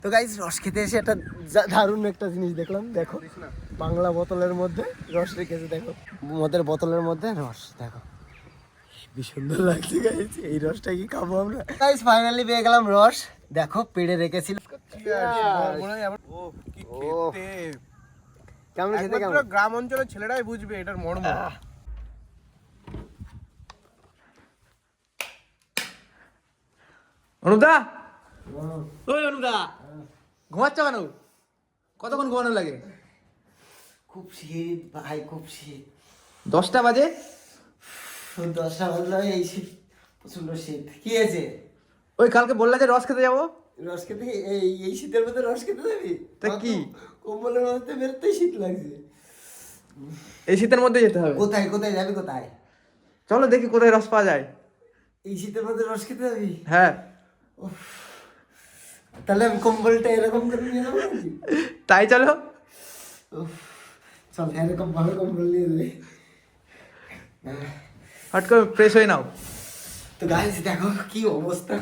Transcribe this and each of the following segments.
তো গাইস রস খেতে এসে একটা দারুণ একটা জিনিস দেখলাম। দেখো বাংলা বোতলের মধ্যে রস রেখেছে। দেখো মদের বোতলের মধ্যে রস। দেখো কি সুন্দর লাগছে গাইস। এই রসটা কি খাবো আমরা? গাইস ফাইনালি পেয়ে গেলাম রস। দেখো পেড়ে রেখেছিল। কেমন খেতে? কেমন? গ্রাম অঞ্চলের ছেলেরাই বুঝবে এটার মর্ম। অনুদা, ওই অনুদা, ঘুমাচ্ছ কেন? কতক্ষণ ঘুমানো লাগে? খুব শীত ভাই, খুব শীত। 10টা বাজে। 10টা বাজলো, এই শীত, প্রচন্ড শীত। কি হয়েছে? ওই কালকে বললা যে রস খেতে যাবো। রস খেতে? এই শীতের মধ্যে রস খেতে যাবি? তা কি কম্বলের মধ্যে বেরোতেই শীত লাগছে। এই শীতের মধ্যে যেতে হবে? কোথায় কোথায় যাবি? কোথায়? চলো দেখি কোথায় রস পাওয়া যায়। এই শীতের মধ্যে রস খেতে যাবি? হ্যাঁ। তাহলে আমি কম্বলটা এরকম করে নিয়ে যাবো নাকি? তাই চলো। চল এরকম ভাবে কম্বল নিয়ে যাবি। হট করে ফ্রেশ হয়ে নাও। তো গাইস দেখো কি অবস্থা,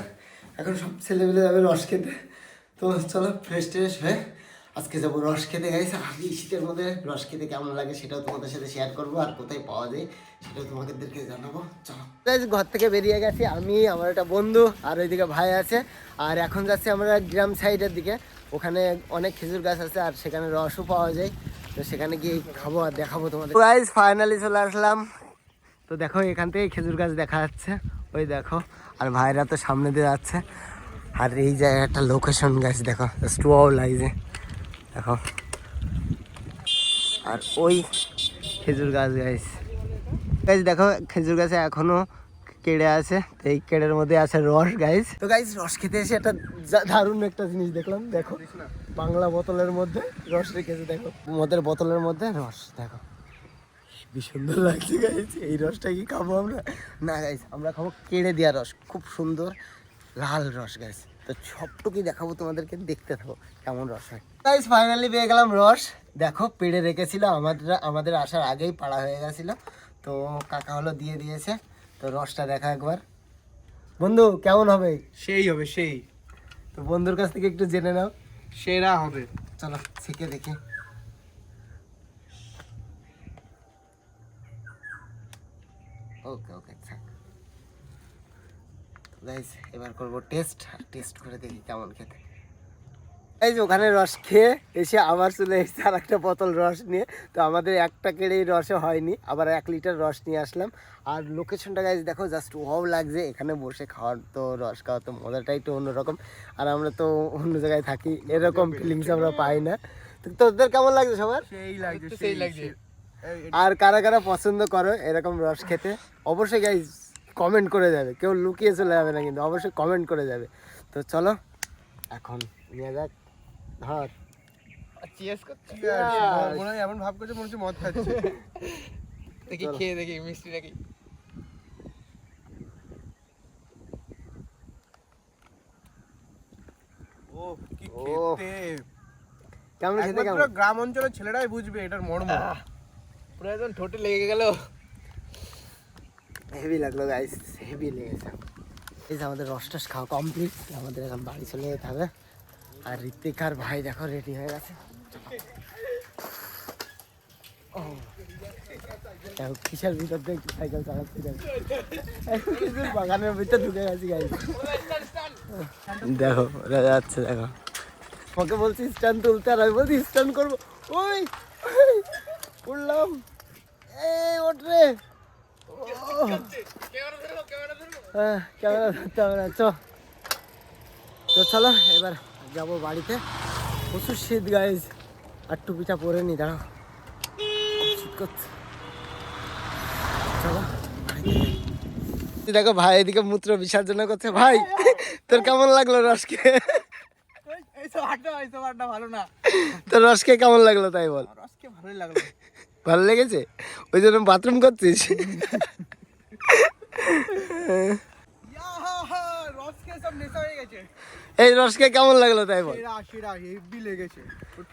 এখন সব ছেলেমেলে যাবে রস খেতে। তো চলো ফ্রেশ ট্রেশ হয়ে আজকে যাবো রস খেতে। গাইস আমি শীতের মধ্যে রস খেতে কেমন লাগে সেটাও তোমাদের সাথে শেয়ার করবো, আর কোথায় পাওয়া যায় সেটাও তোমাদেরকে জানাবো। চলো গাইস ঘর থেকে বেরিয়ে গেছি আমি, আমার একটা বন্ধু, আর ওইদিকে ভাই আছে। আর এখন যাচ্ছি আমরা গ্রাম সাইডের দিকে। ওখানে অনেক খেজুর গাছ আছে আর সেখানে রসও পাওয়া যায়। তো সেখানে গিয়ে খাবো আর দেখাবো তোমাদের। গাইস ফাইনালি চলে আসলাম। তো দেখো এখান থেকে খেজুর গাছ দেখা যাচ্ছে, ওই দেখো। আর ভাইরা তো সামনে দিয়ে যাচ্ছে। আর এই জায়গাটা লোকেশন গাছ দেখো, স্টোয়াও লাগছে দেখো। আর ওই খেজুর গাছ গাছ গাছ দেখো, খেজুর গাছে এখনো কেড়ে আছে। এই কেড়ের মধ্যে আছে রস গাইস। তো গাইস রস খেতে এসে একটা দারুণ একটা জিনিস দেখলাম। দেখো বাংলা বোতলের মধ্যে রস রেখেছে। দেখো মদের বোতলের মধ্যে রস। দেখো কি সুন্দর লাগছে গাইস। এই রসটা কি খাবো আমরা? না গাইস, আমরা খাবো কেড়ে দেওয়া রস, খুব সুন্দর লাল রস গাইস। তো সবটুকুই দেখাবো তোমাদেরকে, দেখতে থাকো কেমন রস হয়। গাইস ফাইনালি পেয়ে গেলাম রস। দেখো পেড়ে রেখেছিল, আমাদের আসার আগেই পাড়া হয়ে গেছিল। তো কাকা হলো দিয়ে দিয়েছে। তো রসটা দেখা একবার। বন্ধু কেমন হবে? সেই হবে সেই। তো বন্ধুর কাছ থেকে একটু জেনে নাও। সেরা হবে। চলো ছেঁকে দেখি। ওকে ওকে থাক গাইস, এবার করবো টেস্ট। আর টেস্ট করে দেখি কেমন খেতে। এই যে ওখানে রস খেয়ে এসে আবার চলে এসেছে আর একটা বোতল রস নিয়ে। তো আমাদের একটা কেড়েই রসে হয়নি, আবার 1 লিটার রস নিয়ে আসলাম। আর লোকেশনটা গাইস দেখো, জাস্ট ওয়াও লাগছে। এখানে বসে খাওয়ার তো রস খাওয়ার তো মজাটাই একটু অন্যরকম। আর আমরা তো অন্য জায়গায় থাকি, এরকম ফিলিংস আমরা পাই না। তো তোদের কেমন লাগছে সবার? সেই লাগছে সেই লাগছে। আর কারা কারা পছন্দ করো এরকম রস খেতে অবশ্যই গাইস কমেন্ট করে যাবে, কেউ লুকিয়ে চলে যাবে না কিন্তু, অবশ্যই কমেন্ট করে যাবে। তো চলো এখন নিয়ে যাক। ধর চিয়ার্স করছি। মনে হয় এমন ভাব করছে মনে হচ্ছে মদ খাচ্ছে। দেখি খেয়ে দেখি মিষ্টি নাকি। ও কি খেতে। কেমন খেতে? কেমন? একমাত্র গ্রাম অঞ্চলের ছেলেরাই বুঝবে এটার মর্ম। পুরো একদম ঠোঁটে লেগে গেল। হেভি লাগলো গাইস, হেভি লেগেছে। এই যে আমাদের রস টস খাওয়া কমপ্লিট, আমাদের এখন বাড়ি চলে যেতে হবে। আর ঋত্বিক আর ভাই দেখো রেডি হয়ে গেছে। কিসের ভিতর দিয়ে সাইকেল চালাচ্ছি বাগানের ভিতরে ঢুকে গেছি গাইস। দেখো ওরা যাচ্ছে দেখো। ওকে বলছি স্ট্যান্ড তুলতে, আর আমি বলছি স্ট্যান্ড করবো। ওই উঠলাম, এই ওঠ রে। হ্যাঁ ক্যামেরা ধরতে হবে না। তো চলো এবার যাবো বাড়িতে। প্রচুর শীত গাইজ, আর টুপিটা পরে নি, দাঁড়াও শীত করছে। চলো দেখো ভাই এদিকে মূত্র বিসর্জন করছে। ভাই তোর কেমন লাগলো রস খেয়ে? ভালো না। তোর রস খেয়ে কেমন লাগলো তাই বল। রস খেয়ে ভালোই লাগলো। ভালো লেগেছে? ওই জন্য বাথরুম করছিস? রস খেয়ে সব নেশা হয়ে গেছে। এই রস খেয়ে কেমন লাগলো তাই বল। সেরা হেভি লেগেছে।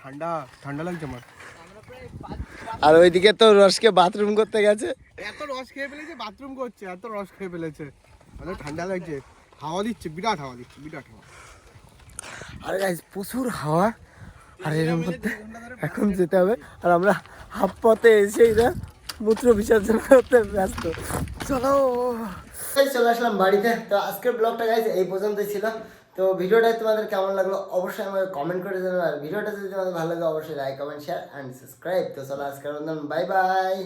ঠান্ডা ঠান্ডা লাগছে আমার। আর ওইদিকে তো রসকে বাথরুম করতে গেছে। এত রস খেয়ে ফেলেছে, বাথরুম করছে, এত রস খেয়ে ফেলেছে। অনেক ঠান্ডা লাগছে, হাওয়া দিচ্ছে, বিরাট হাওয়া দিচ্ছে, বিরাট হাওয়া। আর গাইজ প্রচুর হাওয়া, আর এর মধ্যে এখন যেতে হবে। আর আমরা হাফ পথে এসেই না মূত্র বিসর্জন করতে ব্যস্ত। চলো চলে আসলাম বাড়িতে। তো আজকের ব্লগটা গাইজ এই পর্যন্তই ছিল। তো ভিডিওটা তোমাদের কেমন লাগলো অবশ্যই আমাকে কমেন্ট করে জানাবে। আর ভিডিওটা যদি তোমাদের ভালো লাগে অবশ্যই like comment share and subscribe. তো চলো আজকের মতন বাই বাই।